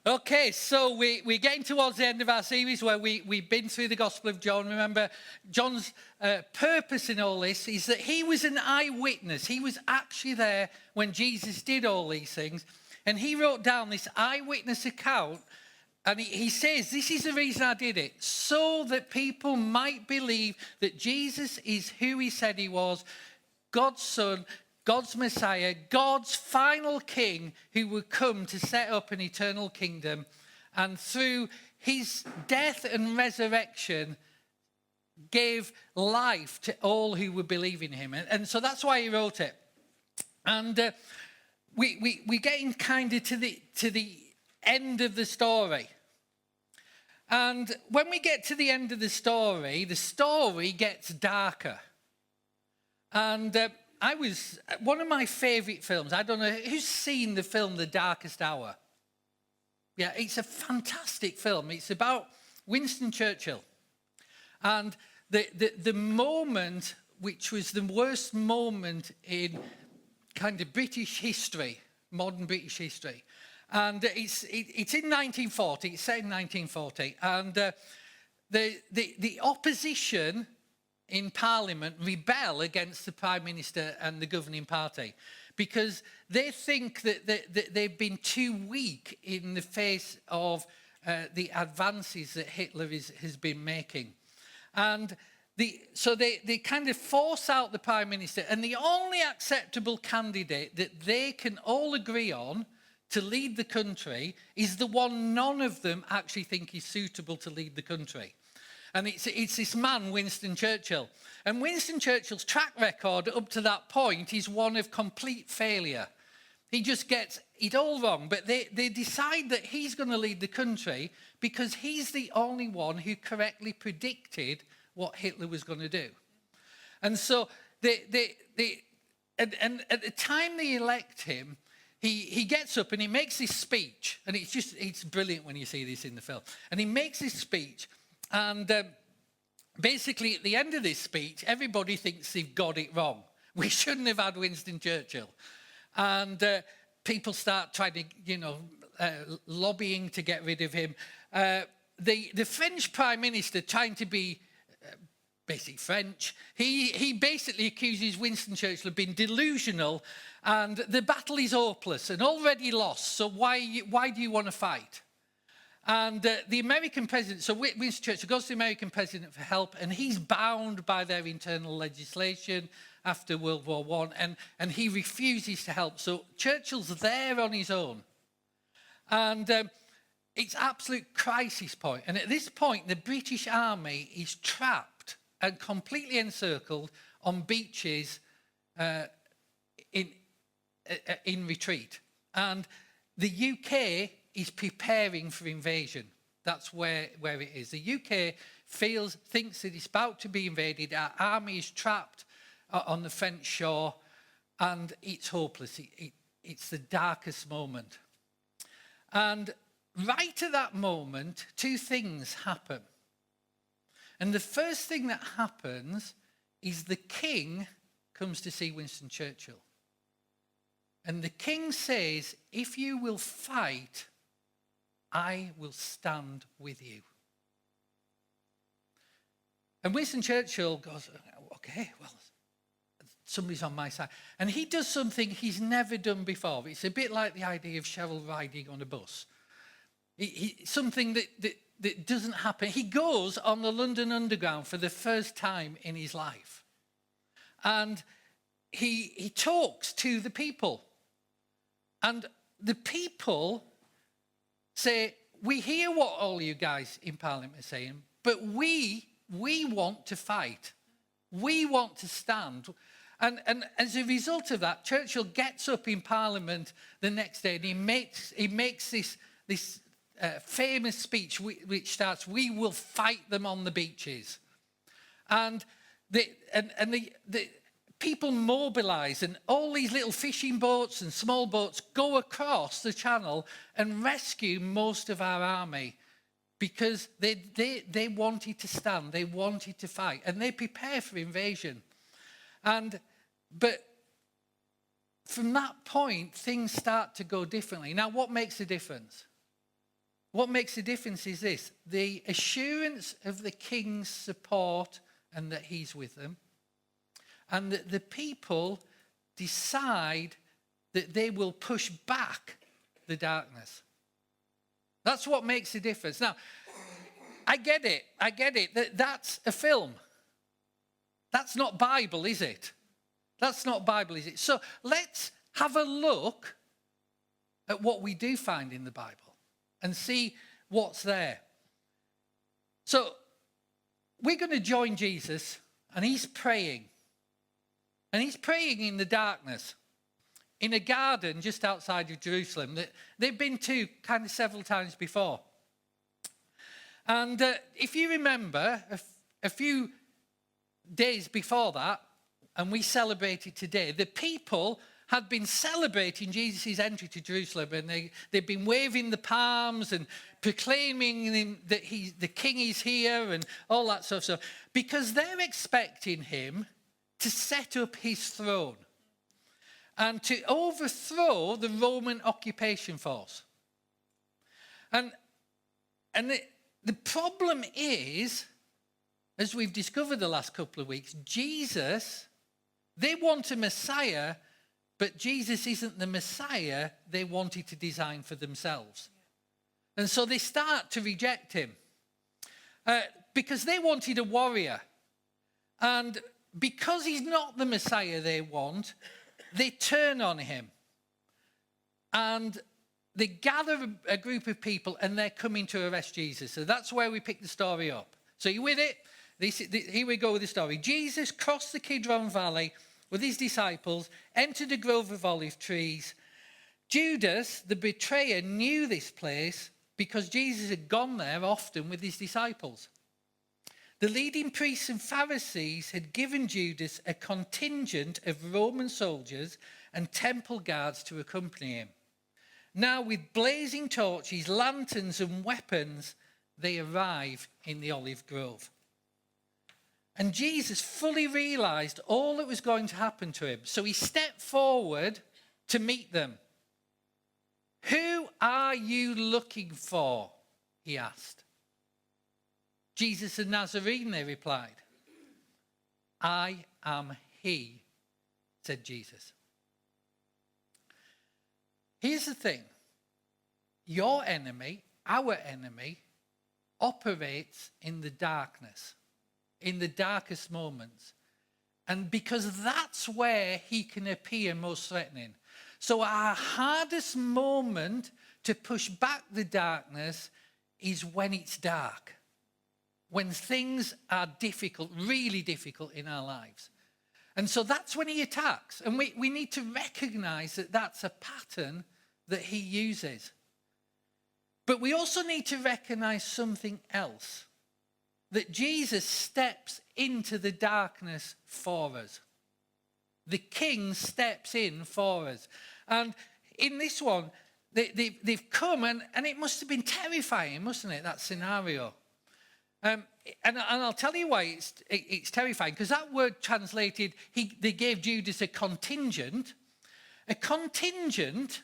Okay, so we're getting towards the end of our series where we've been through the Gospel of John. Remember, John's purpose in all this is that he was an eyewitness. He was actually there when Jesus did all these things. And he wrote down this eyewitness account. And he says, this is the reason I did it, so that people might believe that Jesus is who he said he was, God's Son, God's Messiah, God's final King who would come to set up an eternal kingdom. And through his death and resurrection, gave life to all who would believe in him. And so that's why he wrote it. And we're getting kind of to the end of the story. And when we get to the end of the story gets darker. And one of my favourite films, I don't know, who's seen the film The Darkest Hour? Yeah, it's a fantastic film. It's about Winston Churchill. And the moment, which was the worst moment in kind of British history, modern British history. And it's in 1940, it's set in 1940. And the opposition in Parliament rebel against the Prime Minister and the governing party because they think that they've been too weak in the face of the advances that Hitler has been making. And so they kind of force out the Prime Minister, and the only acceptable candidate that they can all agree on to lead the country is the one none of them actually think is suitable to lead the country. And it's this man, Winston Churchill. And Winston Churchill's track record up to that point is one of complete failure. He just gets it all wrong. But they decide that he's going to lead the country because he's the only one who correctly predicted what Hitler was going to do. And so and at the time they elect him, he gets up and he makes this speech. And it's brilliant when you see this in the film. And he makes this speech. And basically, at the end of this speech, everybody thinks they've got it wrong. We shouldn't have had Winston Churchill. And people start trying to, lobbying to get rid of him. The French Prime Minister, trying to be basically French, he basically accuses Winston Churchill of being delusional, and the battle is hopeless and already lost. So why do you want to fight? And the American president, so Winston Churchill goes to the American president for help, and he's bound by their internal legislation after World War I, and he refuses to help. So Churchill's there on his own. And it's absolute crisis point. And at this point, the British army is trapped and completely encircled on beaches in retreat. And the UK is preparing for invasion. That's where it is. The UK thinks that it's about to be invaded. Our army is trapped on the French shore, and it's hopeless. It's the darkest moment. And right at that moment, two things happen. And the first thing that happens is the king comes to see Winston Churchill. And the king says, if you will fight, I will stand with you. And Winston Churchill goes, okay, well, somebody's on my side. And he does something he's never done before. It's a bit like the idea of Cheryl riding on a bus. Something that doesn't happen. He goes on the London Underground for the first time in his life. And he talks to the people. And the people say, we hear what all you guys in Parliament are saying, but we want to fight. We want to stand. And as a result of that, Churchill gets up in Parliament the next day and he makes this famous speech which starts, we will fight them on the beaches. And the people mobilise, and all these little fishing boats and small boats go across the channel and rescue most of our army because they wanted to stand, they wanted to fight, and they prepare for invasion. But from that point, things start to go differently. Now, what makes a difference? What makes a difference is this: the assurance of the king's support and that he's with them, and that the people decide that they will push back the darkness. That's what makes a difference. Now, I get it. That's a film. That's not Bible, is it? That's not Bible, is it? So let's have a look at what we do find in the Bible and see what's there. So we're going to join Jesus, and he's praying. And he's praying in the darkness in a garden just outside of Jerusalem that they've been to kind of several times before. And if you remember, a few days before that, and we celebrated today, the people had been celebrating Jesus' entry to Jerusalem, and they've been waving the palms and proclaiming that the king is here and all that sort of stuff, because they're expecting him to set up his throne and to overthrow the Roman occupation force. And the problem is, as we've discovered the last couple of weeks, Jesus, they want a Messiah, but Jesus isn't the Messiah they wanted to design for themselves. And so they start to reject him because they wanted a warrior. And because he's not the Messiah they want, they turn on him. And they gather a group of people, and they're coming to arrest Jesus. So that's where we pick the story up. So you with it? Here we go with the story. Jesus crossed the Kidron Valley with his disciples, entered a grove of olive trees. Judas, the betrayer, knew this place because Jesus had gone there often with his disciples. The leading priests and Pharisees had given Judas a contingent of Roman soldiers and temple guards to accompany him. Now, with blazing torches, lanterns, and weapons, they arrive in the olive grove. And Jesus fully realized all that was going to happen to him. So he stepped forward to meet them. "Who are you looking for?" he asked. "Jesus the Nazarene," they replied. "I am he," said Jesus. Here's the thing. Your enemy, our enemy, operates in the darkness, in the darkest moments. And because that's where he can appear most threatening. So our hardest moment to push back the darkness is when it's dark. When things are difficult, really difficult in our lives. And so that's when he attacks. And we need to recognize that that's a pattern that he uses. But we also need to recognize something else. That Jesus steps into the darkness for us. The king steps in for us. And in this one, they've come, and it must have been terrifying, mustn't it, that scenario? And I'll tell you why it's terrifying, because that word translated, they gave Judas a contingent. A contingent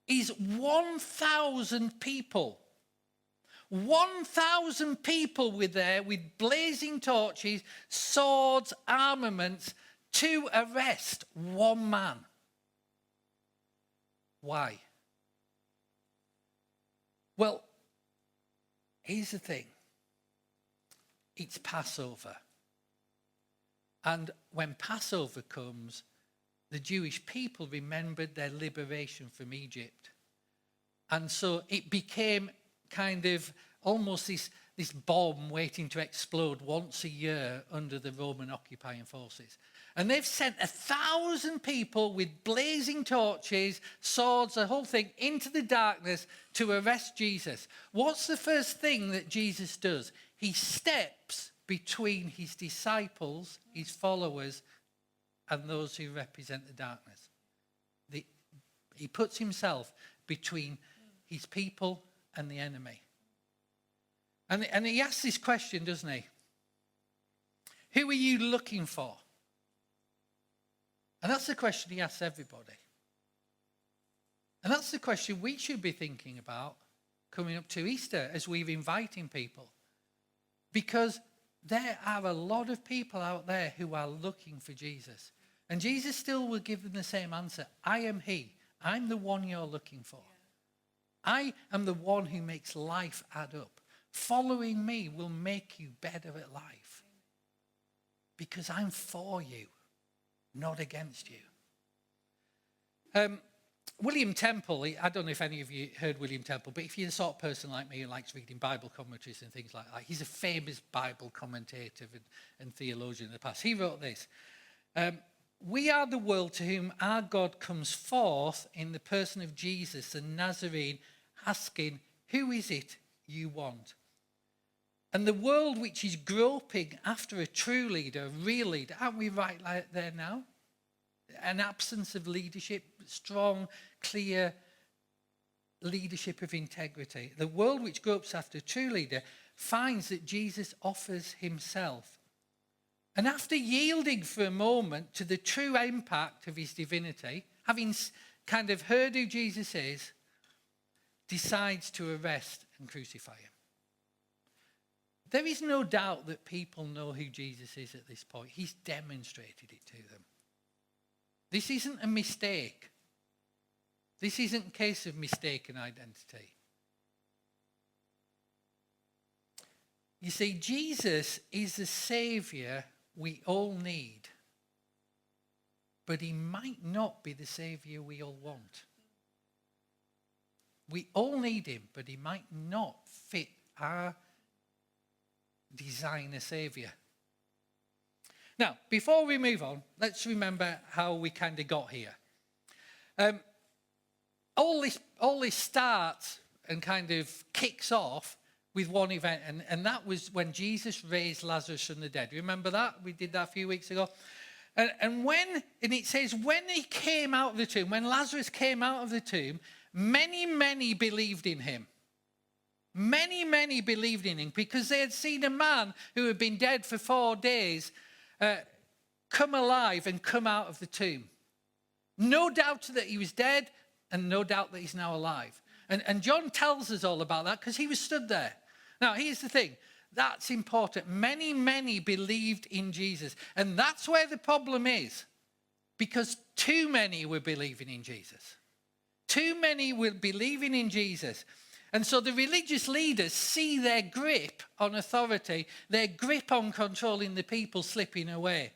is 1,000 people. 1,000 people were there with blazing torches, swords, armaments to arrest one man. Why? Well, here's the thing. It's Passover. And when Passover comes, the Jewish people remembered their liberation from Egypt. And so it became kind of almost this bomb waiting to explode once a year under the Roman occupying forces. And they've sent 1,000 people with blazing torches, swords, the whole thing, into the darkness to arrest Jesus. What's the first thing that Jesus does? He steps between his disciples, his followers, and those who represent the darkness. He puts himself between his people and the enemy. And he asks this question, doesn't he? Who are you looking for? And that's the question he asks everybody. And that's the question we should be thinking about coming up to Easter as we're inviting people. Because there are a lot of people out there who are looking for Jesus. And Jesus still will give them the same answer. I am he. I'm the one you're looking for. I am the one who makes life add up. Following me will make you better at life. Because I'm for you, not against you. William Temple, I don't know if any of you heard William Temple, but if you're the sort of person like me who likes reading Bible commentaries and things like that, he's a famous Bible commentator and theologian in the past. He wrote this. We are the world to whom our God comes forth in the person of Jesus, the Nazarene, asking, who is it you want? And the world which is groping after a true leader, a real leader, aren't we right there now? An absence of leadership, strong, clear leadership of integrity. The world which gropes after a true leader finds that Jesus offers himself. And after yielding for a moment to the true impact of his divinity, having kind of heard who Jesus is, decides to arrest and crucify him. There is no doubt that people know who Jesus is at this point. He's demonstrated it to them. This isn't a mistake. This isn't a case of mistaken identity. You see, Jesus is the Saviour we all need, but he might not be the Saviour we all want. We all need him, but he might not fit our designer Saviour. Now, before we move on, let's remember how we kind of got here. All this starts and kind of kicks off with one event, and that was when Jesus raised Lazarus from the dead. Remember that? We did that a few weeks ago. And it says, when he came out of the tomb, when Lazarus came out of the tomb, many believed in him. Many believed in him because they had seen a man who had been dead for 4 days come alive and come out of the tomb. No doubt that he was dead and no doubt that he's now alive. And John tells us all about that because he was stood there. Now, here's the thing. That's important. Many believed in Jesus. And that's where the problem is. Because too many were believing in Jesus. Too many were believing in Jesus. And so the religious leaders see their grip on authority, their grip on controlling the people slipping away.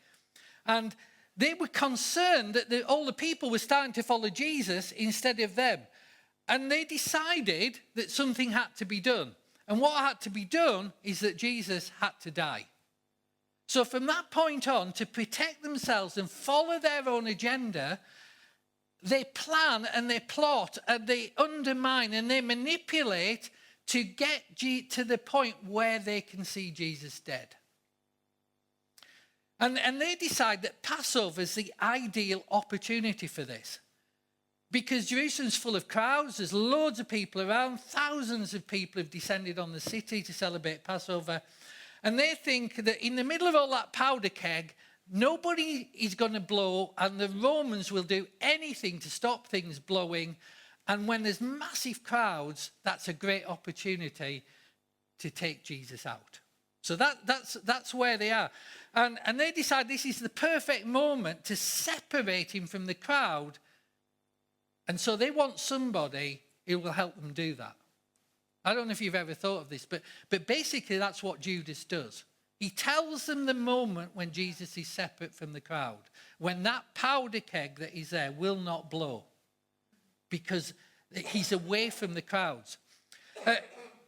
And they were concerned that all the people were starting to follow Jesus instead of them. And they decided that something had to be done. And what had to be done is that Jesus had to die. So from that point on, to protect themselves and follow their own agenda, they plan and they plot and they undermine and they manipulate to get to the point where they can see Jesus dead. And they decide that Passover is the ideal opportunity for this. Because Jerusalem's full of crowds, there's loads of people around, thousands of people have descended on the city to celebrate Passover. And they think that in the middle of all that powder keg, nobody is going to blow, and the Romans will do anything to stop things blowing. And when there's massive crowds, that's a great opportunity to take Jesus out. So that's where they are. And they decide this is the perfect moment to separate him from the crowd. And so they want somebody who will help them do that. I don't know if you've ever thought of this, but basically that's what Judas does. He tells them the moment when Jesus is separate from the crowd, when that powder keg that is there will not blow because he's away from the crowds.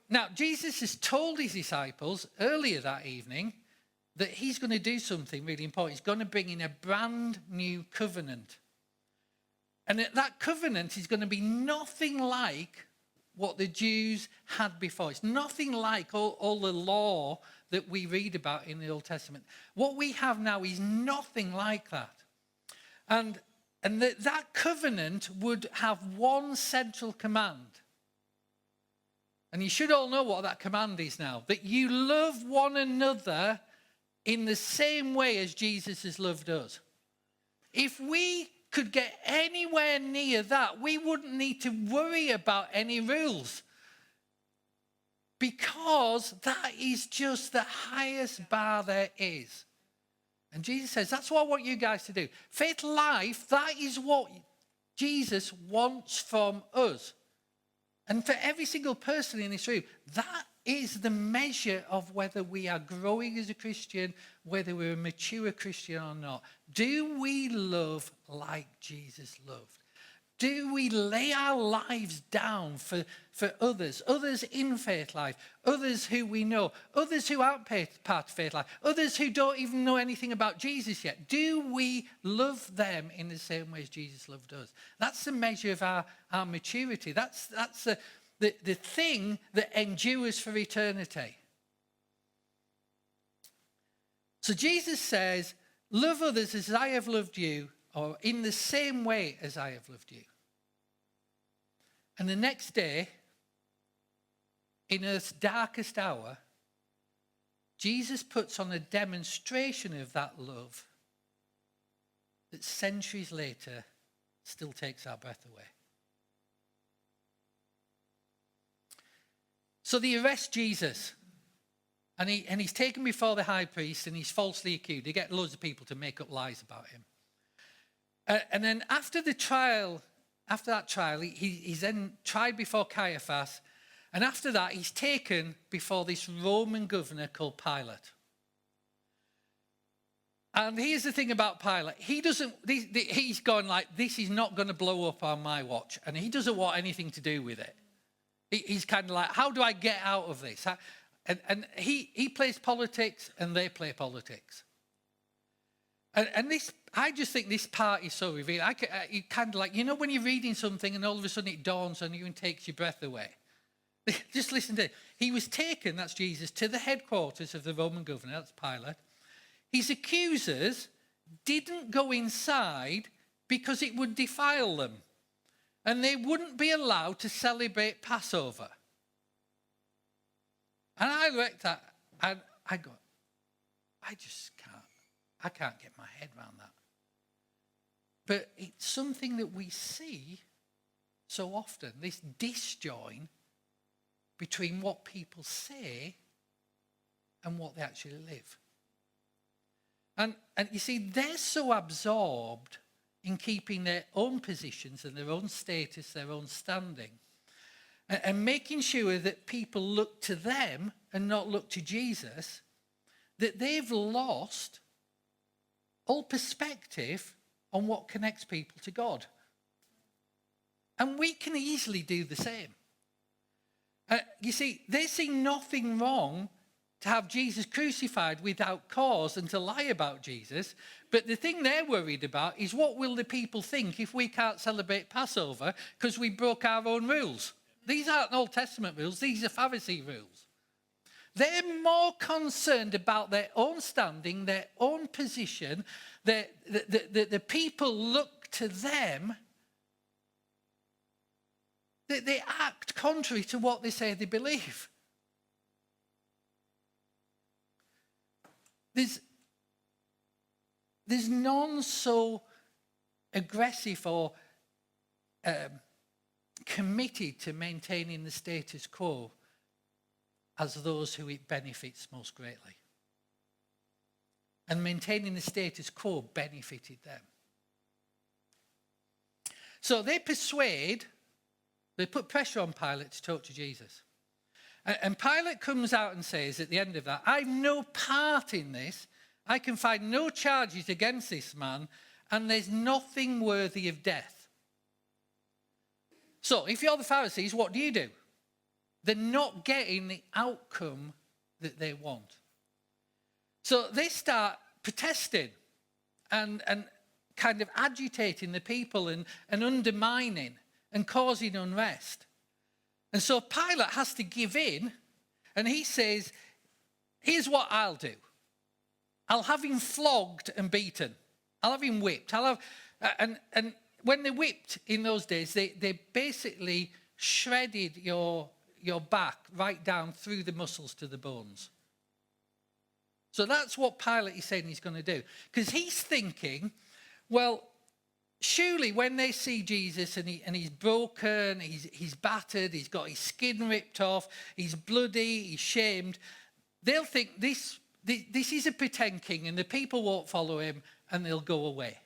Now, Jesus has told his disciples earlier that evening that he's going to do something really important. He's going to bring in a brand new covenant. And that covenant is going to be nothing like what the Jews had before. It's nothing like all the law that we read about in the Old Testament. What we have now is nothing like that. And that covenant would have one central command. And you should all know what that command is now. That you love one another in the same way as Jesus has loved us. If we could get anywhere near that, we wouldn't need to worry about any rules. because that is just the highest bar there is. And Jesus says, that's what I want you guys to do. Faith life, that is what Jesus wants from us. And for every single person in this room, that is the measure of whether we are growing as a Christian, whether we're a mature Christian or not. Do we love like Jesus loved? Do we lay our lives down for others in faith life, others who we know, others who aren't part of faith life, others who don't even know anything about Jesus yet? Do we love them in the same way as Jesus loved us? That's the measure of our maturity. That's the thing that endures for eternity. So Jesus says, love others as I have loved you, or in the same way as I have loved you. And the next day, in earth's darkest hour, Jesus puts on a demonstration of that love that centuries later still takes our breath away. So they arrest Jesus, and he's taken before the high priest, and he's falsely accused. They get loads of people to make up lies about him. And then after that trial, he's then tried before Caiaphas, and after that, he's taken before this Roman governor called Pilate. And here's the thing about Pilate. He's gone like, this is not going to blow up on my watch, and he doesn't want anything to do with it. He's kind of like, how do I get out of this? And he plays politics, and they play politics. And this, I just think this part is so revealing. You kind of like, you know, when you're reading something and all of a sudden it dawns on you and takes your breath away. Just listen to it. He was taken, that's Jesus, to the headquarters of the Roman governor, that's Pilate. His accusers didn't go inside because it would defile them. And they wouldn't be allowed to celebrate Passover. And I looked at and I go, I just can't. I can't get my head around that. But it's something that we see so often, this disjoin between what people say and what they actually live. And you see, they're so absorbed in keeping their own positions and their own status, their own standing, and making sure that people look to them and not look to Jesus, that they've lost all perspective on what connects people to God. And we can easily do the same. You see, they see nothing wrong to have Jesus crucified without cause and to lie about Jesus. But the thing they're worried about is, what will the people think if we can't celebrate Passover because we broke our own rules? These aren't Old Testament rules. These are Pharisee rules. They're more concerned about their own standing, their own position. The people look to them. They act contrary to what they say they believe. There's none so aggressive or committed to maintaining the status quo as those who it benefits most greatly. And maintaining the status quo benefited them. So they put pressure on Pilate to talk to Jesus. And Pilate comes out and says at the end of that, I've no part in this. I can find no charges against this man, and there's nothing worthy of death. So if you're the Pharisees, what do? They're not getting the outcome that they want. So they start protesting and kind of agitating the people and undermining and causing unrest. And so Pilate has to give in, and he says, here's what I'll do. I'll have him flogged and beaten. I'll have him whipped. And when they whipped in those days, they basically shredded your back right down through the muscles to the bones. So that's what Pilate is saying he's going to do. Because he's thinking, well, surely when they see Jesus and he's broken, he's battered, he's got his skin ripped off, he's bloody, he's shamed, they'll think this is a pretend king and the people won't follow him and they'll go away.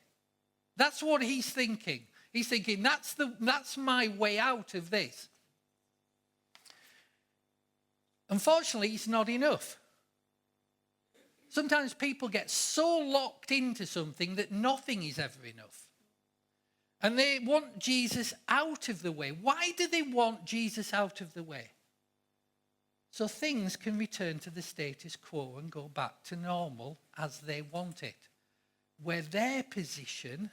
That's what he's thinking. He's thinking, that's my way out of this. Unfortunately, it's not enough. Sometimes people get so locked into something that nothing is ever enough. And they want Jesus out of the way. Why do they want Jesus out of the way? So things can return to the status quo and go back to normal as they want it, where their position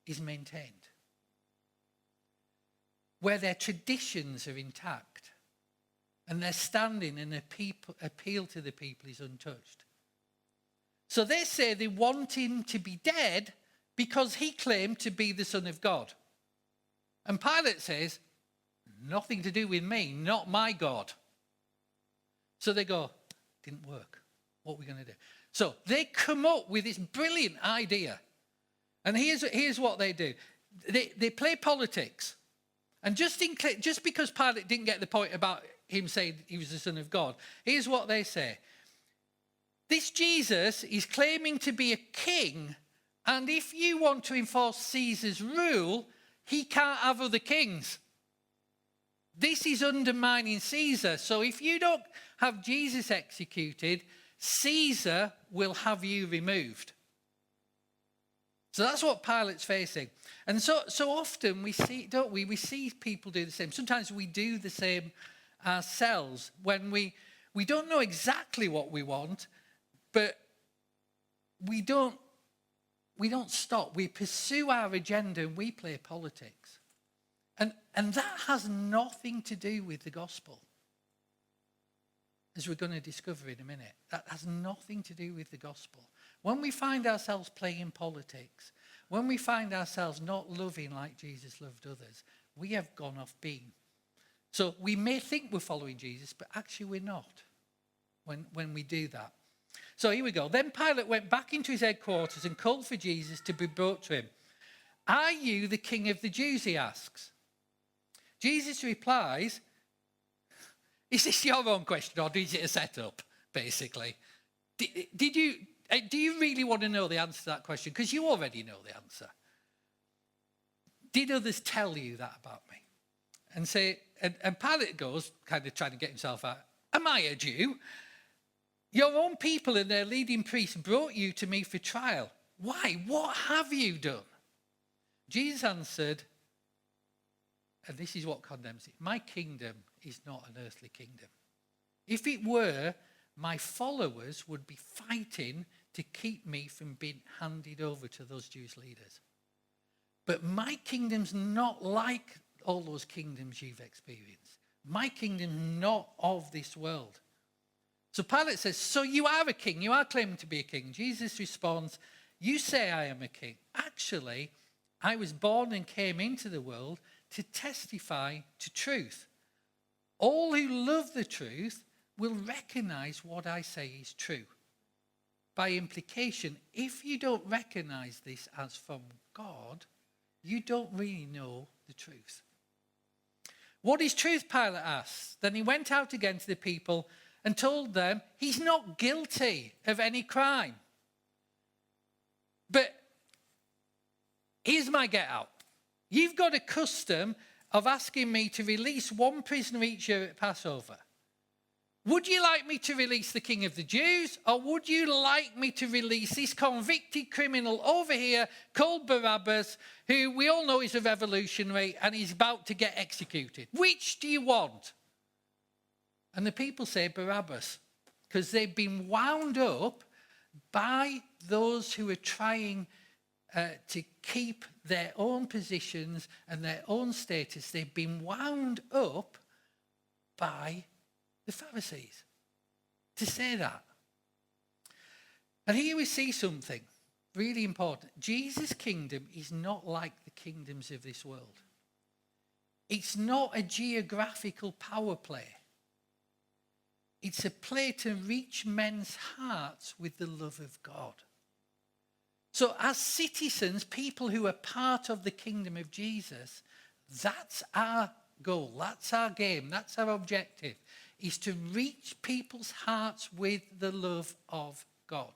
is maintained, where their traditions are intact, and their standing and appeal to the people is untouched. So they say they want him to be dead because he claimed to be the Son of God. And Pilate says, nothing to do with me, not my God. So they go, didn't work. What are we going to do? So they come up with this brilliant idea. And here's what they do. They play politics. And just because Pilate didn't get the point about him saying he was the Son of God, here's what they say. This Jesus is claiming to be a king, and if you want to enforce Caesar's rule, he can't have other kings. This is undermining Caesar. So if you don't have Jesus executed, Caesar will have you removed. So that's what Pilate's facing. And so often we see, don't we? We see people do the same. Sometimes we do the same ourselves when we don't know exactly what we want, but we don't stop. We pursue our agenda and we play politics. And that has nothing to do with the gospel, as we're going to discover in a minute. That has nothing to do with the gospel. When we find ourselves playing politics, when we find ourselves not loving like Jesus loved others, we have gone off beam. So we may think we're following Jesus, but actually we're not when we do that. So here we go. Then Pilate went back into his headquarters and called for Jesus to be brought to him. Are you the king of the Jews, he asks. Jesus replies, is this your own question or is it a setup, basically? Do you really want to know the answer to that question? Because you already know the answer. Did others tell you that about me? And Pilate goes, kind of trying to get himself out, am I a Jew? Your own people and their leading priests brought you to me for trial. Why? What have you done? Jesus answered, and this is what condemns it, my kingdom is not an earthly kingdom. If it were, my followers would be fighting to keep me from being handed over to those Jewish leaders. But my kingdom's not like all those kingdoms you've experienced. My kingdom's not of this world. So Pilate says, so you are a king, you are claiming to be a king. Jesus responds, you say I am a king. Actually, I was born and came into the world to testify to truth. All who love the truth will recognize what I say is true. By implication, if you don't recognize this as from God, you don't really know the truth. What is truth? Pilate asks. Then he went out again to the people and told them he's not guilty of any crime. But here's my get out. You've got a custom of asking me to release one prisoner each year at Passover. Would you like me to release the king of the Jews, or would you like me to release this convicted criminal over here called Barabbas, who we all know is a revolutionary and he's about to get executed? Which do you want? And the people say Barabbas, because they've been wound up by those who are trying to keep their own positions and their own status. They've been wound up by the Pharisees to say that. And here we see something really important. Jesus' kingdom is not like the kingdoms of this world. It's not a geographical power play. It's a play to reach men's hearts with the love of God. So as citizens, people who are part of the kingdom of Jesus, that's our goal, that's our game, that's our objective, is to reach people's hearts with the love of God.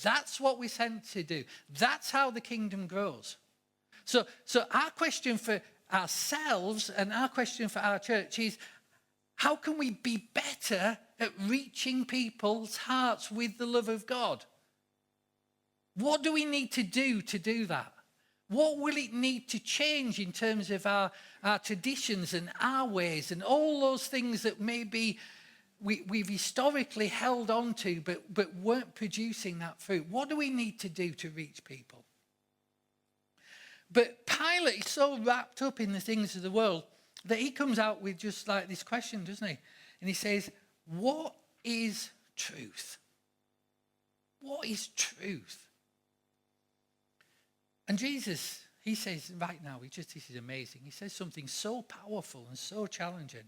That's what we're sent to do. That's how the kingdom grows. So our question for ourselves and our question for our church is, how can we be better at reaching people's hearts with the love of God? What do we need to do that? What will it need to change in terms of our traditions and our ways and all those things that maybe we've historically held on to but weren't producing that fruit? What do we need to do to reach people? But Pilate is so wrapped up in the things of the world that he comes out with just like this question, doesn't he? And he says, what is truth? What is truth? And Jesus, he says right now, this is amazing. He says something so powerful and so challenging.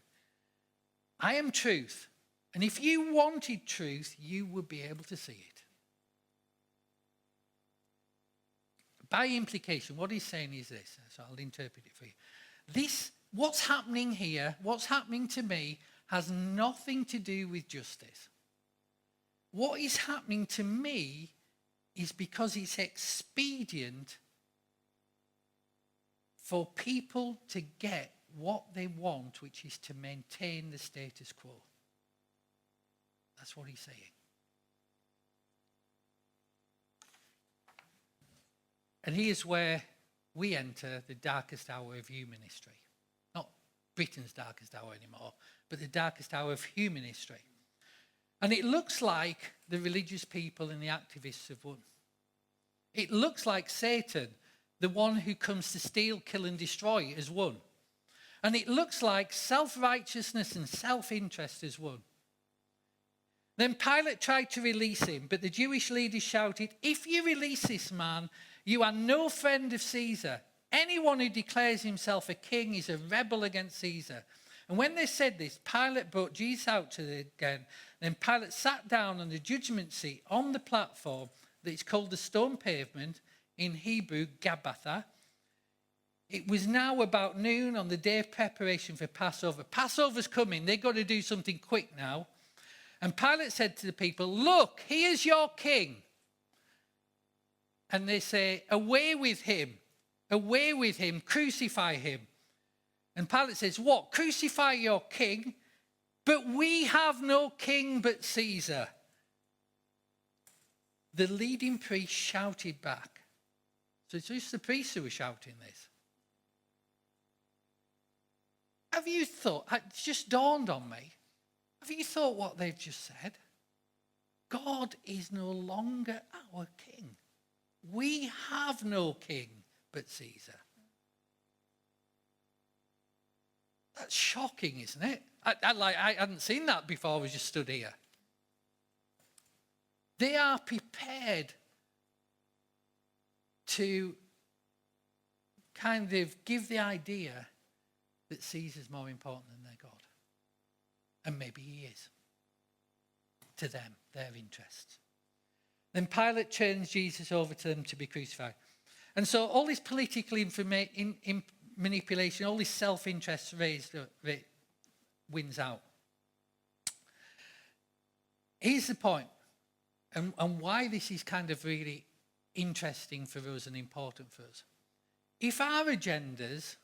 I am truth. And if you wanted truth, you would be able to see it. By implication, what he's saying is this. So I'll interpret it for you. What's happening here, what's happening to me, has nothing to do with justice. What is happening to me is because it's expedient for people to get what they want, which is to maintain the status quo. That's what he's saying. And here's where we enter the darkest hour of human history. Not Britain's darkest hour anymore, but the darkest hour of human history. And it looks like the religious people and the activists have won. It looks like Satan, the one who comes to steal, kill, and destroy, has won. And it looks like self-righteousness and self-interest has won. Then Pilate tried to release him, but the Jewish leaders shouted, "If you release this man, you are no friend of Caesar. Anyone who declares himself a king is a rebel against Caesar." And when they said this, Pilate brought Jesus out to them again. Then Pilate sat down on the judgment seat on the platform that is called the stone pavement, in Hebrew, Gabbatha. It was now about noon on the day of preparation for Passover. Passover's coming. They've got to do something quick now. And Pilate said to the people, "Look, here's your king." And they say, "Away with him, crucify him." And Pilate says, "What? Crucify your king? But we have no king but Caesar." The leading priest shouted back. So it's just the priests who were shouting this. Have you thought, it's just dawned on me, have you thought what they've just said? God is no longer our king. We have no king but Caesar. That's shocking, isn't it? I hadn't seen that before I was just stood here. They are prepared to kind of give the idea that Caesar's more important than their God. And maybe he is. To them, their interests. Then Pilate turns Jesus over to them to be crucified. And so all this political manipulation, all this self-interest wins out. Here's the point, and why this is kind of really interesting for us and important for us. If our agendas,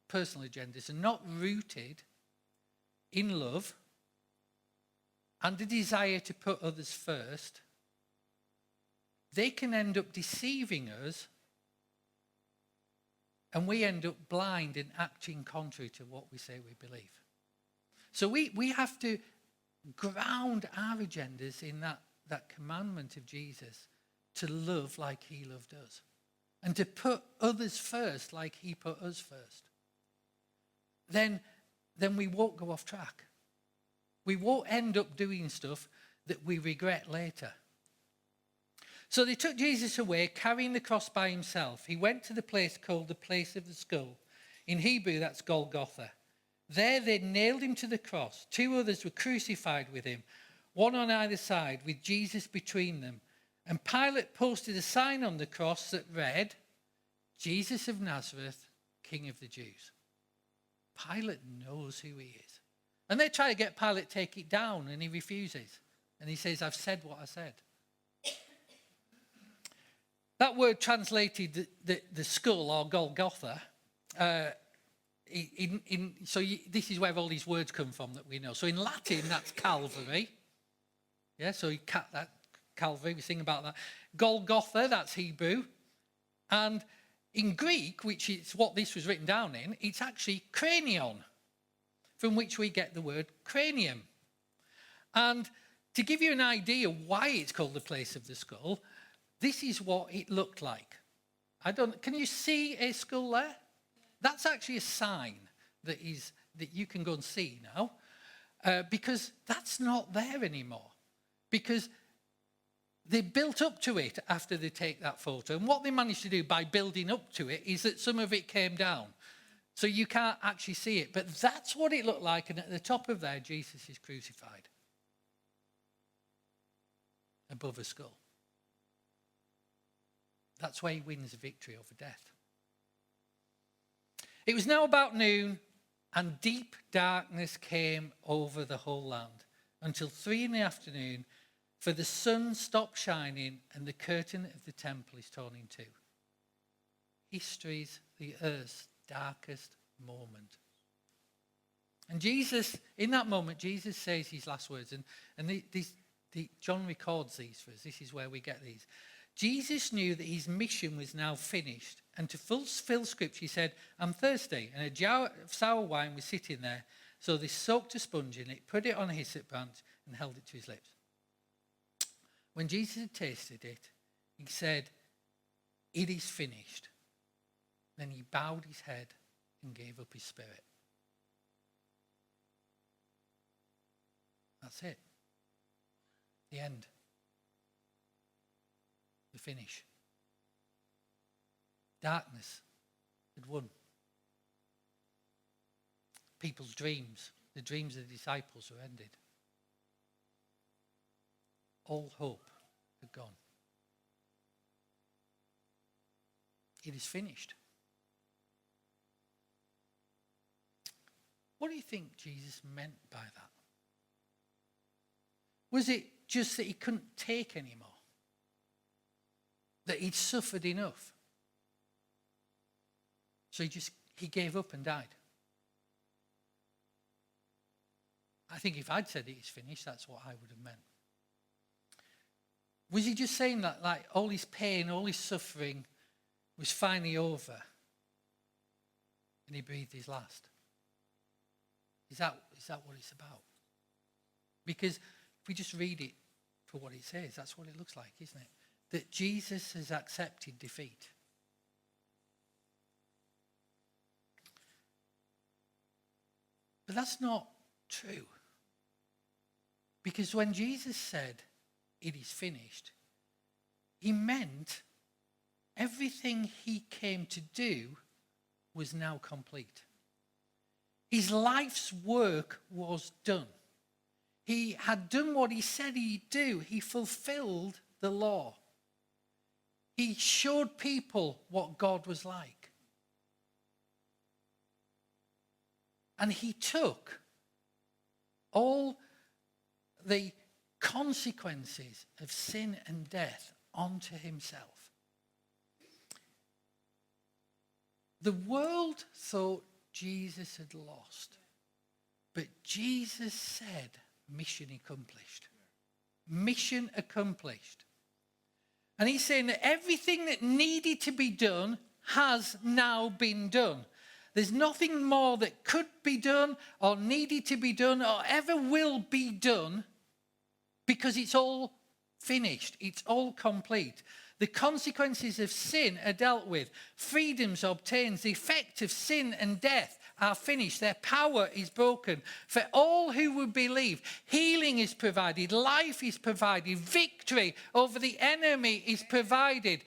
personal agendas, are not rooted in love and a desire to put others first, they can end up deceiving us, and we end up blind and acting contrary to what we say we believe. So we have to ground our agendas in that commandment of Jesus to love like he loved us and to put others first like he put us first. Then we won't go off track. We won't end up doing stuff that we regret later. So they took Jesus away, carrying the cross by himself. He went to the place called the place of the skull. In Hebrew, that's Golgotha. There they nailed him to the cross. 2 others were crucified with him, one on either side, with Jesus between them. And Pilate posted a sign on the cross that read, Jesus of Nazareth, King of the Jews. Pilate knows who he is. And they try to get Pilate to take it down, and he refuses. And he says, I've said what I said. That word translated the skull, or Golgotha, this is where all these words come from that we know. So in Latin, that's Calvary. Yeah, so that Calvary, we sing about that. Golgotha, that's Hebrew. And in Greek, which is what this was written down in, it's actually cranion, from which we get the word cranium. And to give you an idea why it's called the place of the skull, this is what it looked like. Can you see a skull there? That's actually a sign that you can go and see now, because that's not there anymore. Because they built up to it after they take that photo. And what they managed to do by building up to it is that some of it came down. So you can't actually see it. But that's what it looked like. And at the top of there, Jesus is crucified above a skull. That's where he wins the victory over death. It was now about noon, and deep darkness came over the whole land until 3 PM, for the sun stopped shining and the curtain of the temple is torn in two. History's, the earth's darkest moment. And Jesus, in that moment, Jesus says his last words, and John records these for us. This is where we get these. Jesus knew that his mission was now finished, and to fulfill scripture, he said, I'm thirsty. And a jar of sour wine was sitting there, so they soaked a sponge in it, put it on a hyssop branch, and held it to his lips. When Jesus had tasted it, he said, it is finished. Then he bowed his head and gave up his spirit. That's it. The end. The finish. Darkness had won. People's dreams, the dreams of the disciples, were ended. All hope had gone. It is finished. What do you think Jesus meant by that? Was it just that he couldn't take any more? That he'd suffered enough? So he gave up and died? I think if I'd said it is finished, that's what I would have meant. Was he just saying that, like, all his pain, all his suffering was finally over and he breathed his last? Is that what it's about? Because if we just read it for what it says, that's what it looks like, isn't it? That Jesus has accepted defeat. But that's not true. Because when Jesus said, it is finished, he meant everything he came to do was now complete. His life's work was done. He had done what he said he'd do. He fulfilled the law. He showed people what God was like. And he took all the consequences of sin and death onto himself. The world thought Jesus had lost, but Jesus said, mission accomplished. Mission accomplished. And he's saying that everything that needed to be done has now been done. There's nothing more that could be done or needed to be done or ever will be done, because it's all finished. It's all complete. The consequences of sin are dealt with. Freedoms obtained. The effect of sin and death are finished. Their power is broken. For all who would believe, healing is provided. Life is provided. Victory over the enemy is provided.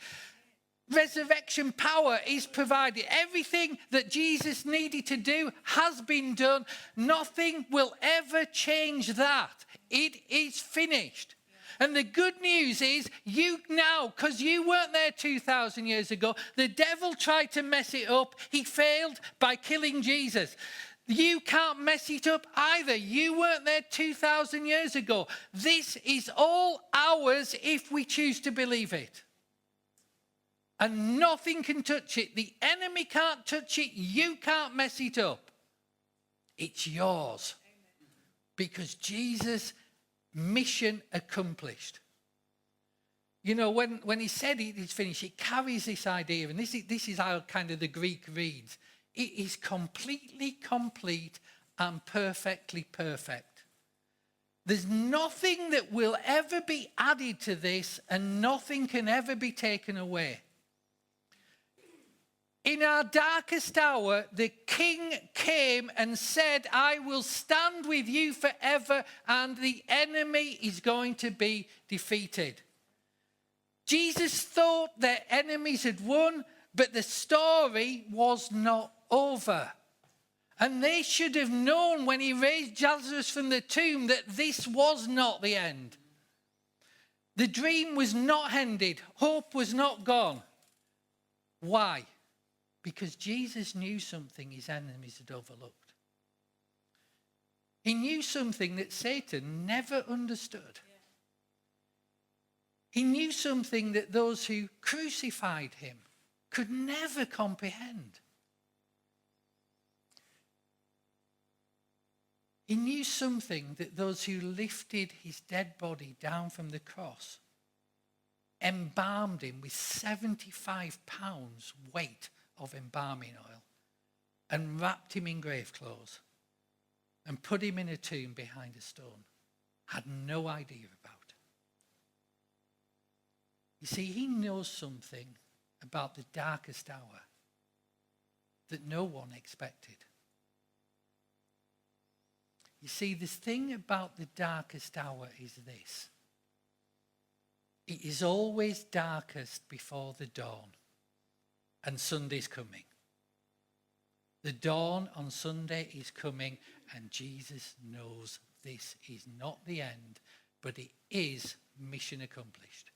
Resurrection power is provided. Everything that Jesus needed to do has been done. Nothing will ever change that. It is finished. And the good news is you now, because you weren't there 2,000 years ago, the devil tried to mess it up. He failed by killing Jesus. You can't mess it up either. You weren't there 2,000 years ago. This is all ours if we choose to believe it. And nothing can touch it. The enemy can't touch it. You can't mess it up. It's yours. Because Jesus' mission accomplished. You know, when he said it's finished, it carries this idea, and this is how kind of the Greek reads. It is completely complete and perfectly perfect. There's nothing that will ever be added to this, and nothing can ever be taken away. In our darkest hour, the King came and said, I will stand with you forever, and the enemy is going to be defeated. Jesus thought their enemies had won, but the story was not over. And they should have known when he raised Lazarus from the tomb that this was not the end. The dream was not ended. Hope was not gone. Why? Because Jesus knew something his enemies had overlooked. He knew something that Satan never understood. He knew something that those who crucified him could never comprehend. He knew something that those who lifted his dead body down from the cross, embalmed him with 75 pounds weight of embalming oil, and wrapped him in grave clothes, and put him in a tomb behind a stone, had no idea about. You see, he knows something about the darkest hour that no one expected. You see, the thing about the darkest hour is this. It is always darkest before the dawn, and Sunday's coming. The dawn on Sunday is coming, and Jesus knows this is not the end, but it is mission accomplished.